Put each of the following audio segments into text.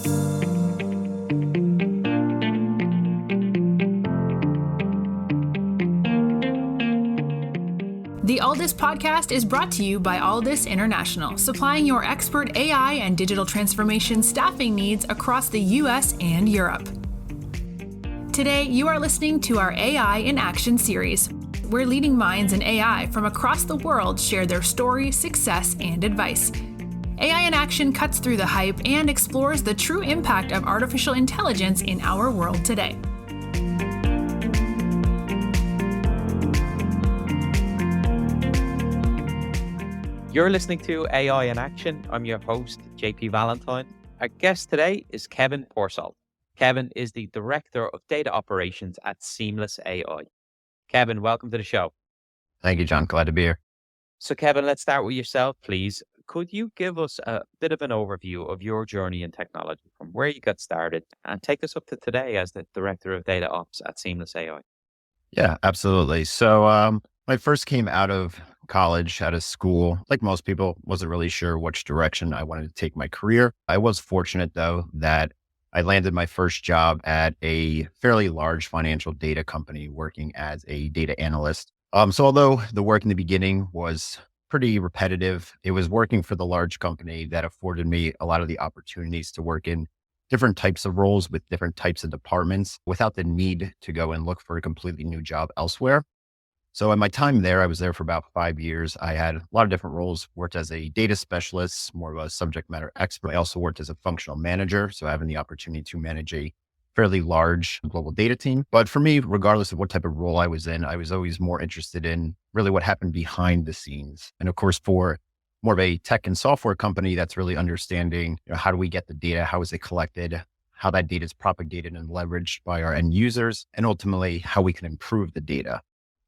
The Alldus podcast is brought to you by Alldus International, supplying your expert AI and digital transformation staffing needs across the US and Europe. Today, you are listening to our AI in Action series, where leading minds in AI from across the world share their story, success, and advice. AI in Action cuts through the hype and explores the true impact of artificial intelligence in our world today. You're listening to AI in Action. I'm your host, JP Valentine. Our guest today is Kevin Porsolt. Kevin is the Director of Data Operations at Seamless.AI. Kevin, welcome to the show. Thank you, John. Glad to be here. So Kevin, let's start with yourself, please. Could you give us a bit of an overview of your journey in technology, from where you got started, and take us up to today as the Director of Data Ops at Seamless.AI? Yeah, absolutely. So when I first came out of college, out of school, like most people, wasn't really sure which direction I wanted to take my career. I was fortunate, though, that I landed my first job at a fairly large financial data company working as a data analyst. So although the work in the beginning was pretty repetitive, it was working for the large company that afforded me a lot of the opportunities to work in different types of roles with different types of departments without the need to go and look for a completely new job elsewhere. So in my time there, I was there for about 5 years. I had a lot of different roles, worked as a data specialist, more of a subject matter expert. I also worked as a functional manager, so having the opportunity to manage a fairly large global data team. But for me, regardless of what type of role I was in, I was always more interested in really what happened behind the scenes. And of course, for more of a tech and software company, that's really understanding, how do we get the data? How is it collected? How that data is propagated and leveraged by our end users, and ultimately how we can improve the data.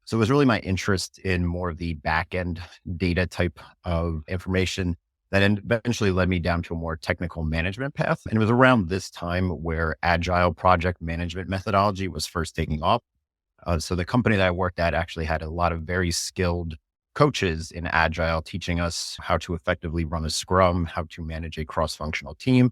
So it was really my interest in more of the back end data type of information that eventually led me down to a more technical management path. And it was around this time where agile project management methodology was first taking off. So the company that I worked at actually had a lot of very skilled coaches in agile teaching us how to effectively run a scrum, how to manage a cross-functional team.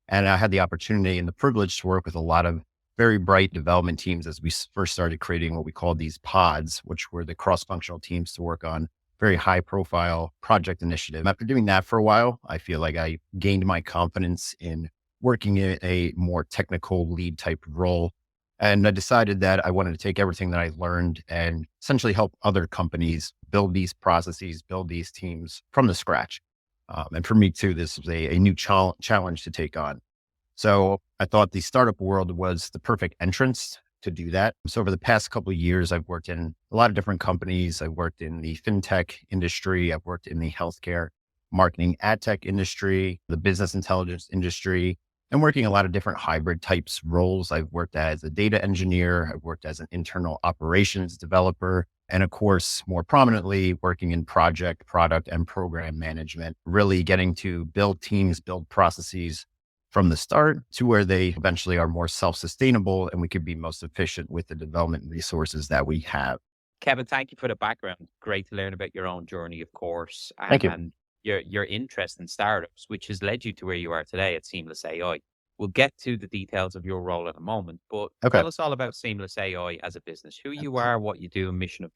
And I had the opportunity and the privilege to work with a lot of very bright development teams as we first started creating what we called these pods, which were the cross-functional teams to work on very high profile project initiative. After doing that for a while, I feel like I gained my confidence in working in a more technical lead type role. And I decided that I wanted to take everything that I learned and essentially help other companies build these processes, build these teams from the scratch. And for me too, this was a new challenge to take on. So I thought the startup world was the perfect entrance to do that. So over the past couple of years, I've worked in a lot of different companies. I've worked in the fintech industry. I've worked in the healthcare, marketing, ad tech industry, the business intelligence industry, and working a lot of different hybrid types roles. I've worked as a data engineer. I've worked as an internal operations developer. And of course, more prominently, working in project, product, and program management, really getting to build teams, build processes from the start to where they eventually are more self-sustainable and we could be most efficient with the development resources that we have. Kevin, thank you for the background. Great to learn about your own journey, of course, Thank you. and your interest in startups, which has led you to where you are today at Seamless.AI. We'll get to the details of your role in a moment, but tell us all about Seamless.AI as a business, who you are, what you do, and mission of.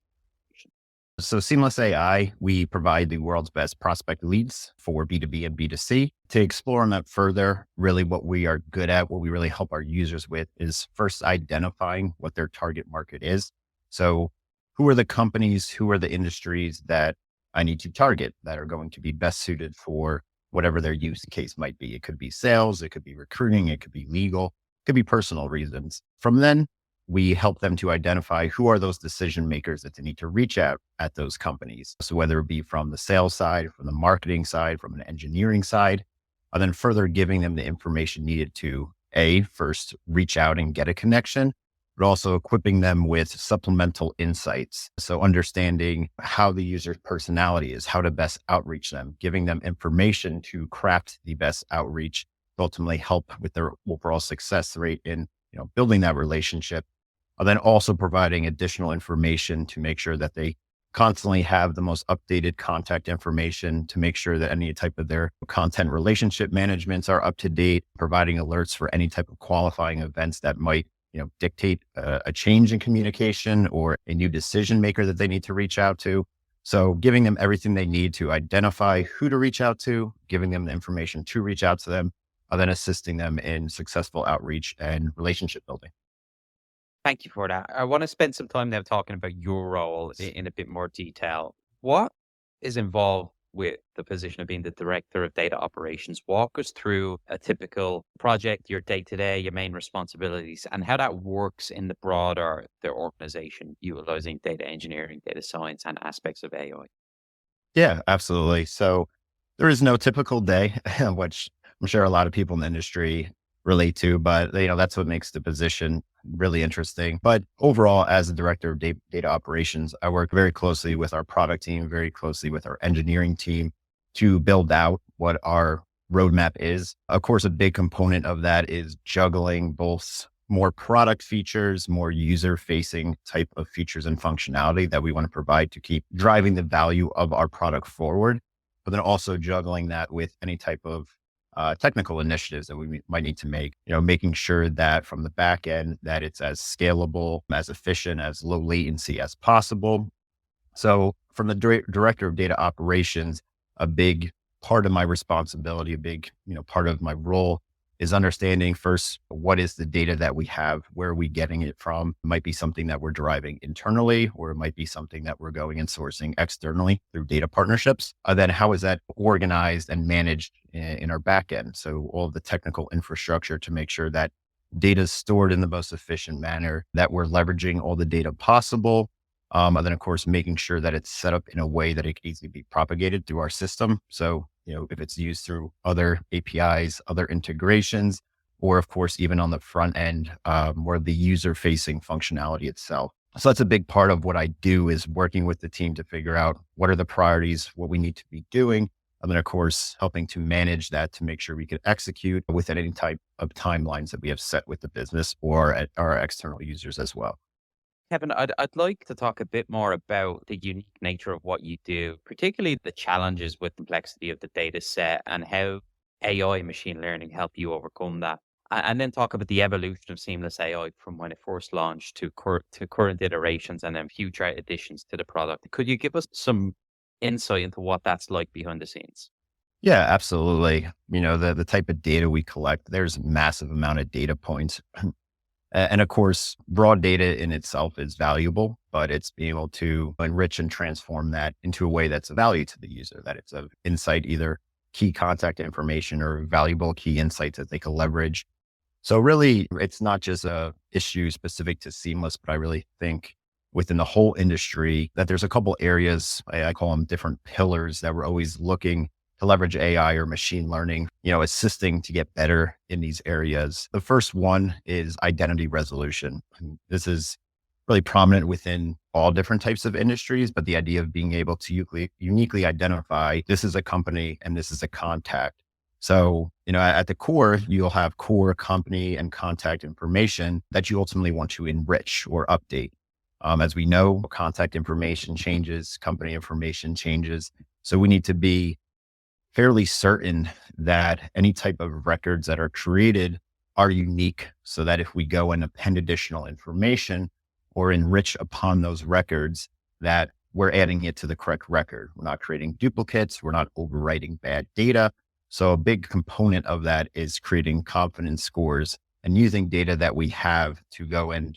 So Seamless.AI, we provide the world's best prospect leads for B2B and B2C. To explore on that further, really what we are good at, what we really help our users with is first identifying what their target market is. So who are the companies, who are the industries that I need to target that are going to be best suited for whatever their use case might be. It could be sales, it could be recruiting, it could be legal, it could be personal reasons. From then, we help them to identify who are those decision makers that they need to reach out at those companies. So whether it be from the sales side, from the marketing side, from an engineering side, and then further giving them the information needed to first reach out and get a connection, but also equipping them with supplemental insights. So understanding how the user's personality is, how to best outreach them, giving them information to craft the best outreach, ultimately help with their overall success rate in building that relationship. And then also providing additional information to make sure that they constantly have the most updated contact information to make sure that any type of their content relationship managements are up to date, providing alerts for any type of qualifying events that might, dictate a change in communication or a new decision maker that they need to reach out to. So giving them everything they need to identify who to reach out to, giving them the information to reach out to them, and then assisting them in successful outreach and relationship building. Thank you for that. I want to spend some time now talking about your role in a bit more detail. What is involved with the position of being the director of data operations? Walk us through a typical project, your day to day, your main responsibilities, and how that works in the broader the organization, utilizing data engineering, data science, and aspects of AI. Yeah, absolutely. So there is no typical day, which I'm sure a lot of people in the industry relate to, but that's what makes the position really interesting. But overall, as the director of data operations, I work very closely with our product team, very closely with our engineering team to build out what our roadmap is. Of course, a big component of that is juggling both more product features, more user facing type of features and functionality that we want to provide to keep driving the value of our product forward, but then also juggling that with any type of technical initiatives that we might need to make, making sure that from the back end that it's as scalable, as efficient, as low latency as possible. So from the director of data operations, a big part of my responsibility, a big, part of my role is understanding first, what is the data that we have? Where are we getting it from? It might be something that we're deriving internally, or it might be something that we're going and sourcing externally through data partnerships. Then how is that organized and managed in our backend? So all of the technical infrastructure to make sure that data is stored in the most efficient manner, that we're leveraging all the data possible. And then of course, making sure that it's set up in a way that it can easily be propagated through our system. So, if it's used through other APIs, other integrations, or of course, even on the front end, where the user facing functionality itself. So that's a big part of what I do, is working with the team to figure out what are the priorities, what we need to be doing. And then of course, helping to manage that to make sure we can execute within any type of timelines that we have set with the business or at our external users as well. Kevin, I'd like to talk a bit more about the unique nature of what you do, particularly the challenges with complexity of the data set and how AI and machine learning help you overcome that. And then talk about the evolution of Seamless AI from when it first launched to current iterations and then future additions to the product. Could you give us some insight into what that's like behind the scenes? Yeah, absolutely. The type of data we collect, there's a massive amount of data points. And of course, raw data in itself is valuable, but it's being able to enrich and transform that into a way that's of value to the user, that it's of insight, either key contact information or valuable key insights that they can leverage. So really, it's not just a issue specific to Seamless, but I really think within the whole industry that there's a couple areas, I call them different pillars, that we're always looking to leverage AI or machine learning, assisting to get better in these areas. The first one is identity resolution. And this is really prominent within all different types of industries, but the idea of being able to uniquely identify this is a company and this is a contact. So, at the core, you'll have core company and contact information that you ultimately want to enrich or update. As we know, contact information changes, company information changes. So we need to be fairly certain that any type of records that are created are unique, so that if we go and append additional information or enrich upon those records, that we're adding it to the correct record. We're not creating duplicates. We're not overwriting bad data. So a big component of that is creating confidence scores and using data that we have to go and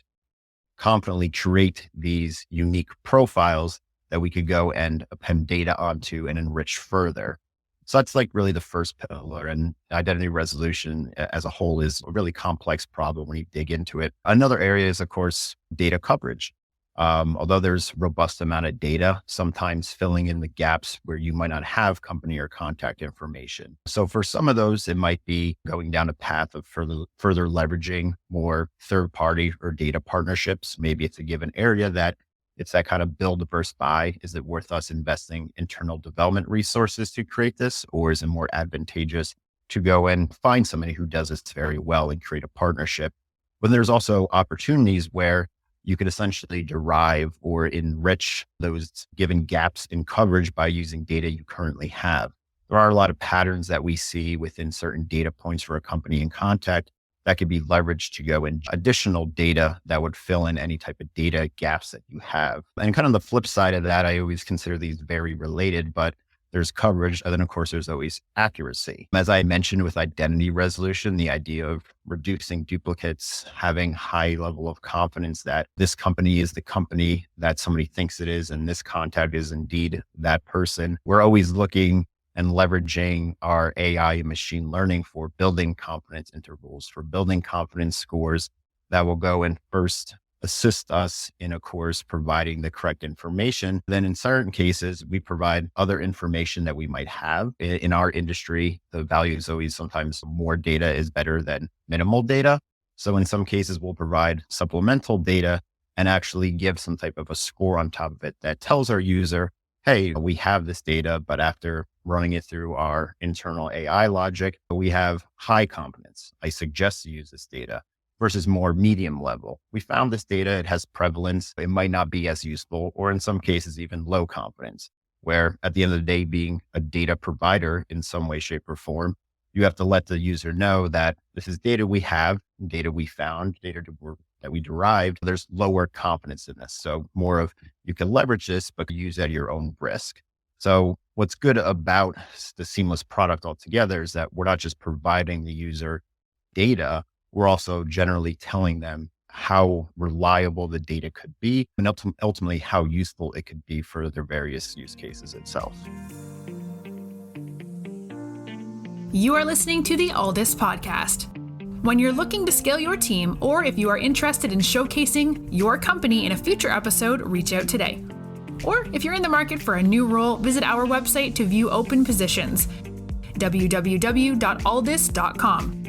confidently create these unique profiles that we could go and append data onto and enrich further. So that's like really the first pillar, and identity resolution as a whole is a really complex problem when you dig into it. Another area is, of course, data coverage. Although there's robust amount of data, sometimes filling in the gaps where you might not have company or contact information. So for some of those, it might be going down a path of further leveraging more third party or data partnerships. Maybe it's a given area that it's that kind of build versus buy. Is it worth us investing internal development resources to create this? Or is it more advantageous to go and find somebody who does this very well and create a partnership? But there's also opportunities where you could essentially derive or enrich those given gaps in coverage by using data you currently have. There are a lot of patterns that we see within certain data points for a company in contact that could be leveraged to go in additional data that would fill in any type of data gaps that you have. And kind of the flip side of that, I always consider these very related, but there's coverage. And then of course, there's always accuracy. As I mentioned with identity resolution, the idea of reducing duplicates, having high level of confidence that this company is the company that somebody thinks it is, and this contact is indeed that person. We're always looking and leveraging our AI and machine learning for building confidence intervals, for building confidence scores that will go and first assist us in, of course, providing the correct information. Then in certain cases, we provide other information that we might have. In our industry, the value is always sometimes more data is better than minimal data. So in some cases, we'll provide supplemental data and actually give some type of a score on top of it that tells our user, hey, we have this data, but after running it through our internal AI logic, we have high confidence. I suggest to use this data versus more medium level. We found this data, it has prevalence. It might not be as useful, or in some cases, even low confidence, where at the end of the day, being a data provider in some way, shape, or form, you have to let the user know that this is data we have, data we found, data that we derived. There's lower confidence in this. So more of you can leverage this, but use at your own risk. So what's good about the Seamless product altogether is that we're not just providing the user data, we're also generally telling them how reliable the data could be and ultimately how useful it could be for their various use cases itself. You are listening to the Alldus podcast. When you're looking to scale your team, or if you are interested in showcasing your company in a future episode, reach out today. Or if you're in the market for a new role, visit our website to view open positions, www.alldus.com.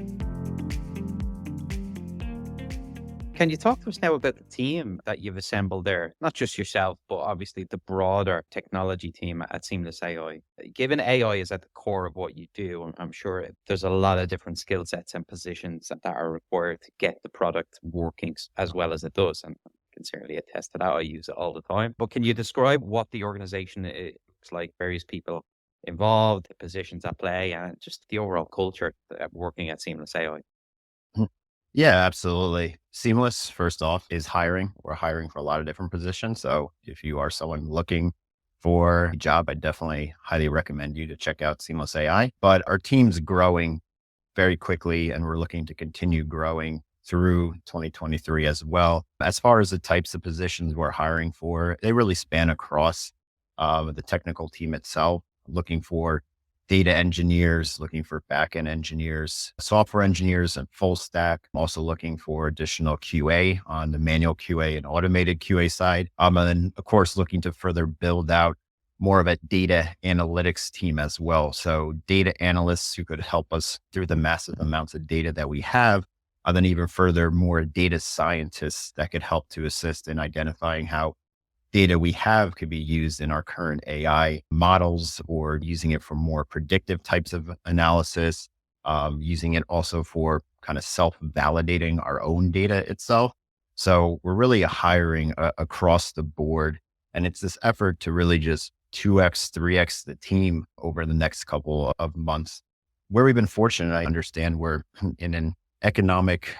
Can you talk to us now about the team that you've assembled there? Not just yourself, but obviously the broader technology team at Seamless.AI. Given AI is at the core of what you do, I'm sure there's a lot of different skill sets and positions that are required to get the product working as well as it does. And I can certainly attest to that. I use it all the time. But can you describe what the organization looks like, various people involved, the positions at play, and just the overall culture working at Seamless.AI? Yeah, absolutely. Seamless, first off, is hiring. We're hiring for a lot of different positions. So if you are someone looking for a job, I definitely highly recommend you to check out Seamless AI. But our team's growing very quickly, and we're looking to continue growing through 2023 as well. As far as the types of positions we're hiring for, they really span across the technical team itself, looking for data engineers, looking for backend engineers, software engineers, and full stack. I'm also looking for additional QA on the manual QA and automated QA side. And then, of course, looking to further build out more of a data analytics team as well. So data analysts who could help us through the massive amounts of data that we have. And then even further, more data scientists that could help to assist in identifying how data we have could be used in our current AI models, or using it for more predictive types of analysis, using it also for kind of self-validating our own data itself. So we're really hiring across the board. And it's this effort to really just 2x, 3x the team over the next couple of months. Where we've been fortunate, I understand we're in an economic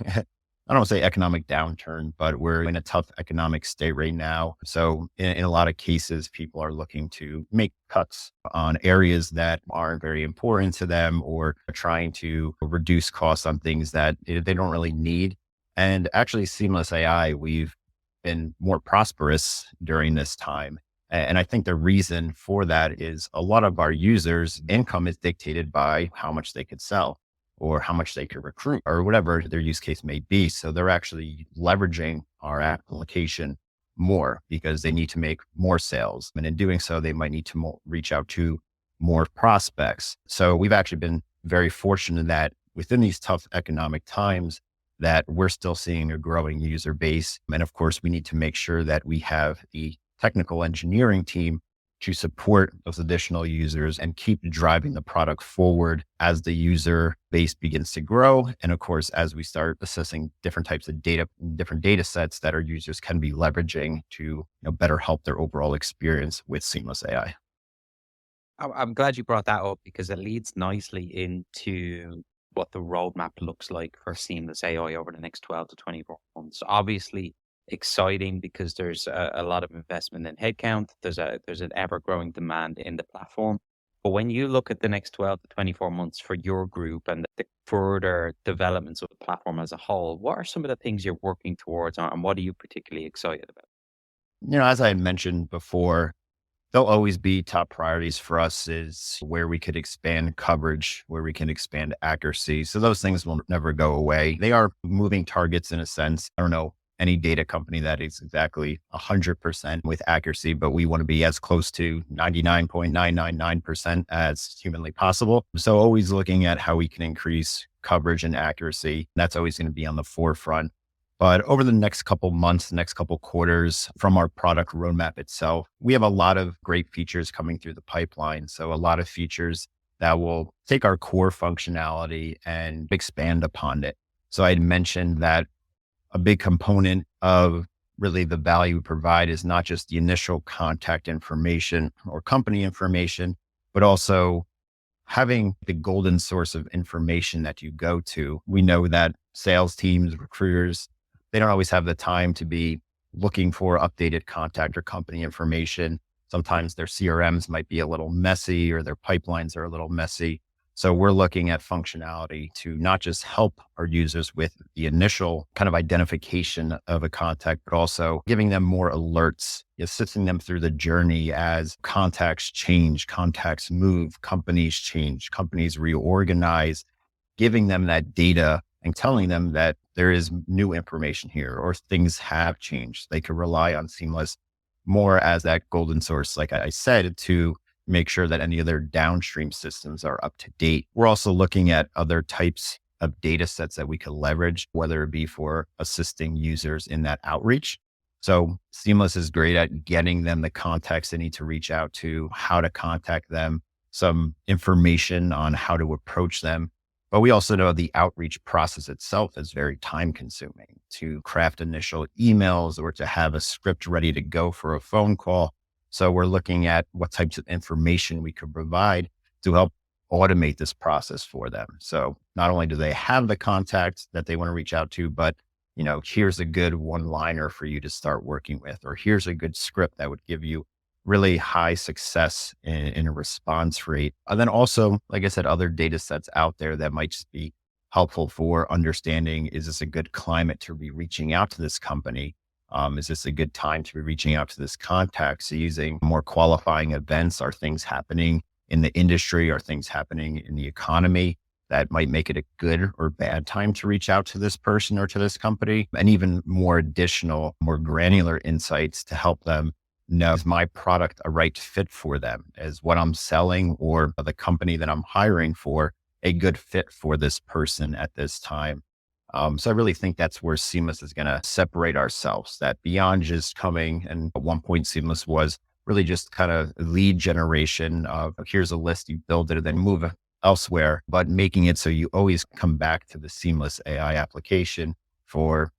I don't want to say economic downturn, but we're in a tough economic state right now. So in a lot of cases, people are looking to make cuts on areas that aren't very important to them, or trying to reduce costs on things that they don't really need. And actually, Seamless AI, we've been more prosperous during this time. And I think the reason for that is a lot of our users' income is dictated by how much they could sell, or how much they could recruit, or whatever their use case may be. So they're actually leveraging our application more because they need to make more sales. And in doing so, they might need to reach out to more prospects. So we've actually been very fortunate that within these tough economic times, that we're still seeing a growing user base. And of course, we need to make sure that we have the technical engineering team to support those additional users and keep driving the product forward as the user base begins to grow. And of course, as we start assessing different types of data, different data sets that our users can be leveraging to better help their overall experience with Seamless AI. I'm glad you brought that up because it leads nicely into what the roadmap looks like for Seamless AI over the next 12 to 24 months. Obviously, exciting because there's a lot of investment in headcount. There's an ever growing demand in the platform. But when you look at the next 12 to 24 months for your group and the further developments of the platform as a whole, what are some of the things you're working towards and what are you particularly excited about? As I had mentioned before, there'll always be top priorities for us is where we could expand coverage, where we can expand accuracy. So those things will never go away. They are moving targets in a sense. I don't know any data company that is exactly 100% with accuracy, but we want to be as close to 99.999% as humanly possible. So always looking at how we can increase coverage and accuracy. That's always going to be on the forefront. But over the next couple months, the next couple quarters from our product roadmap itself, we have a lot of great features coming through the pipeline. So a lot of features that will take our core functionality and expand upon it. So I had mentioned that a big component of really the value we provide is not just the initial contact information or company information, but also having the golden source of information that you go to. We know that sales teams, recruiters, they don't always have the time to be looking for updated contact or company information. Sometimes their CRMs might be a little messy or their pipelines are a little messy. So we're looking at functionality to not just help our users with the initial kind of identification of a contact, but also giving them more alerts, assisting them through the journey as contacts change, contacts move, companies change, companies reorganize, giving them that data and telling them that there is new information here or things have changed. They could rely on Seamless more as that golden source, like I said, to make sure that any of their downstream systems are up to date. We're also looking at other types of data sets that we could leverage, whether it be for assisting users in that outreach. So Seamless is great at getting them the contacts they need to reach out to, how to contact them, some information on how to approach them. But we also know the outreach process itself is very time consuming to craft initial emails or to have a script ready to go for a phone call. So we're looking at what types of information we could provide to help automate this process for them. So not only do they have the contacts that they want to reach out to, but here's a good one-liner for you to start working with, or here's a good script that would give you really high success in a response rate. And then also, like I said, other data sets out there that might just be helpful for understanding, is this a good climate to be reaching out to this company? Is this a good time to be reaching out to this contact? So using more qualifying events, are things happening in the industry? Are things happening in the economy that might make it a good or bad time to reach out to this person or to this company? And even more additional, more granular insights to help them know, is my product a right fit for them? Is what I'm selling or the company that I'm hiring for a good fit for this person at this time? So I really think that's where Seamless is going to separate ourselves, that beyond just coming, and at one point Seamless was really just kind of lead generation of here's a list, you build it and then move elsewhere, but making it so you always come back to the Seamless AI application for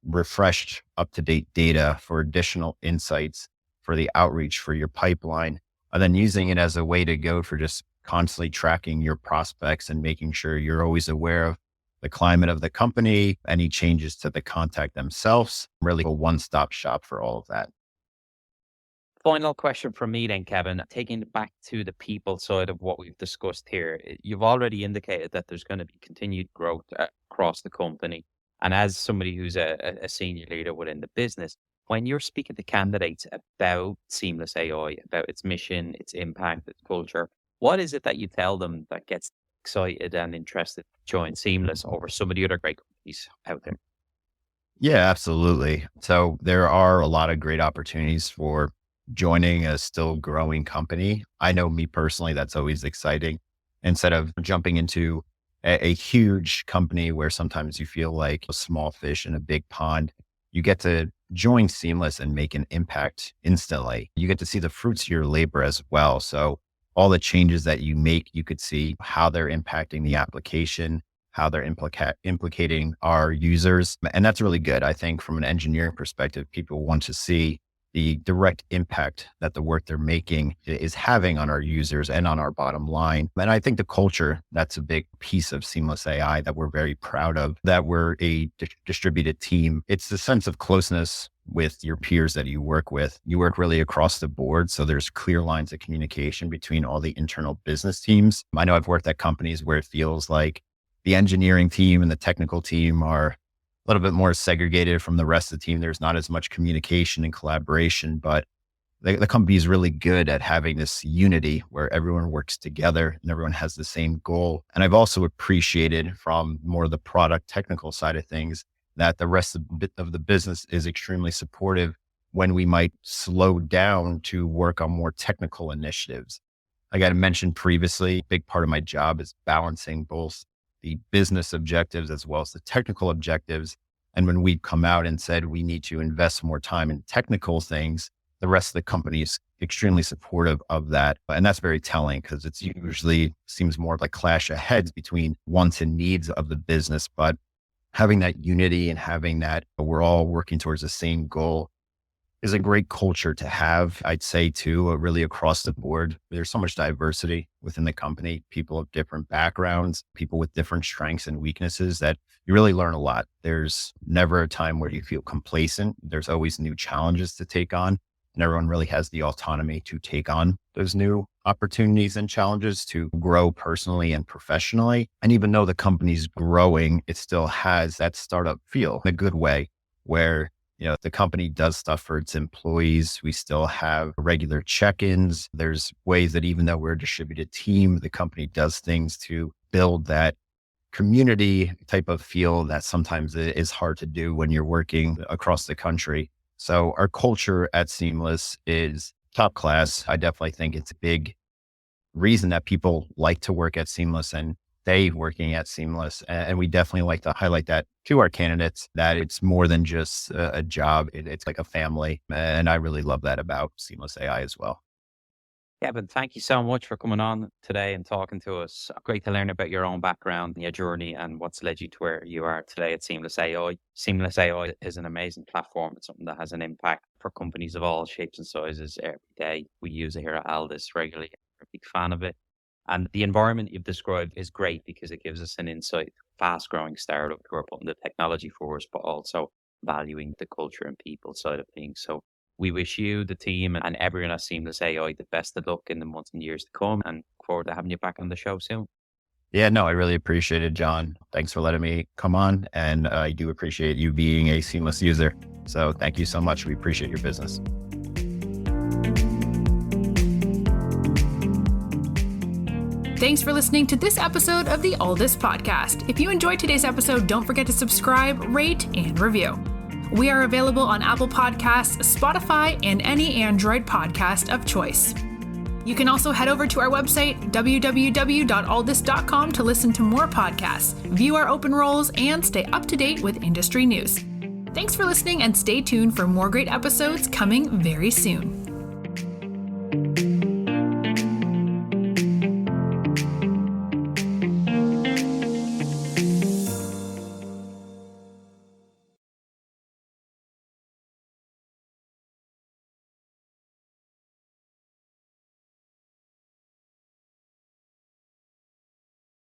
refreshed, up-to-date data, for additional insights, for the outreach, for your pipeline, and then using it as a way to go for just constantly tracking your prospects and making sure you're always aware of the climate of the company, any changes to the contact themselves, really a one-stop shop for all of that. Final question from me then, Kevin. Taking it back to the people side of what we've discussed here, you've already indicated that there's going to be continued growth across the company. And as somebody who's a senior leader within the business, when you're speaking to candidates about Seamless AI, about its mission, its impact, its culture, what is it that you tell them that gets excited and interested to join Seamless over some of the other great companies out there? Yeah, absolutely. So there are a lot of great opportunities for joining a still growing company. I know me personally, that's always exciting. Instead of jumping into a huge company where sometimes you feel like a small fish in a big pond, you get to join Seamless and make an impact instantly. You get to see the fruits of your labor as well. So all the changes that you make, you could see how they're impacting the application, how they're implicating our users. And that's really good. I think from an engineering perspective, people want to see the direct impact that the work they're making is having on our users and on our bottom line. And I think the culture, that's a big piece of Seamless.AI that we're very proud of, that we're a distributed team. It's the sense of closeness with your peers that you work with. You work really across the board. So there's clear lines of communication between all the internal business teams. I know I've worked at companies where it feels like the engineering team and the technical team are a little bit more segregated from the rest of the team. There's not as much communication and collaboration, but the company is really good at having this unity where everyone works together and everyone has the same goal. And I've also appreciated from more of the product technical side of things that the rest of the business is extremely supportive when we might slow down to work on more technical initiatives. Like I mentioned previously, a big part of my job is balancing both the business objectives as well as the technical objectives. And when we come out and said we need to invest more time in technical things, the rest of the company is extremely supportive of that. And that's very telling because it's usually seems more like clash of heads between wants and needs of the business. But having that unity and having that we're all working towards the same goal is a great culture to have. I'd say too, really across the board, there's so much diversity within the company, people of different backgrounds, people with different strengths and weaknesses that you really learn a lot. There's never a time where you feel complacent. There's always new challenges to take on. And everyone really has the autonomy to take on those new opportunities and challenges to grow personally and professionally. And even though the company's growing, it still has that startup feel in a good way where the company does stuff for its employees. We still have regular check-ins. There's ways that even though we're a distributed team, the company does things to build that community type of feel that sometimes it is hard to do when you're working across the country. So our culture at Seamless is top class. I definitely think it's a big reason that people like to work at Seamless and stay working at Seamless. And we definitely like to highlight that to our candidates, that it's more than just a job. It's like a family. And I really love that about Seamless.AI as well. Kevin, thank you so much for coming on today and talking to us. Great to learn about your own background, your journey, and what's led you to where you are today at Seamless.AI. Seamless.AI is an amazing platform. It's something that has an impact for companies of all shapes and sizes every day. We use it here at Alldus regularly. We're a big fan of it. And the environment you've described is great because it gives us an insight, fast growing startup who are putting the technology first, but also valuing the culture and people side of things. So we wish you, the team, and everyone at Seamless.AI the best of luck in the months and years to come, and look forward to having you back on the show soon. Yeah, no, I really appreciate it, John. Thanks for letting me come on. And I do appreciate you being a Seamless user. So thank you so much. We appreciate your business. Thanks for listening to this episode of the Alldus podcast. If you enjoyed today's episode, don't forget to subscribe, rate, and review. We are available on Apple Podcasts, Spotify, and any Android podcast of choice. You can also head over to our website, www.alldus.com, to listen to more podcasts, view our open roles, and stay up to date with industry news. Thanks for listening, and stay tuned for more great episodes coming very soon.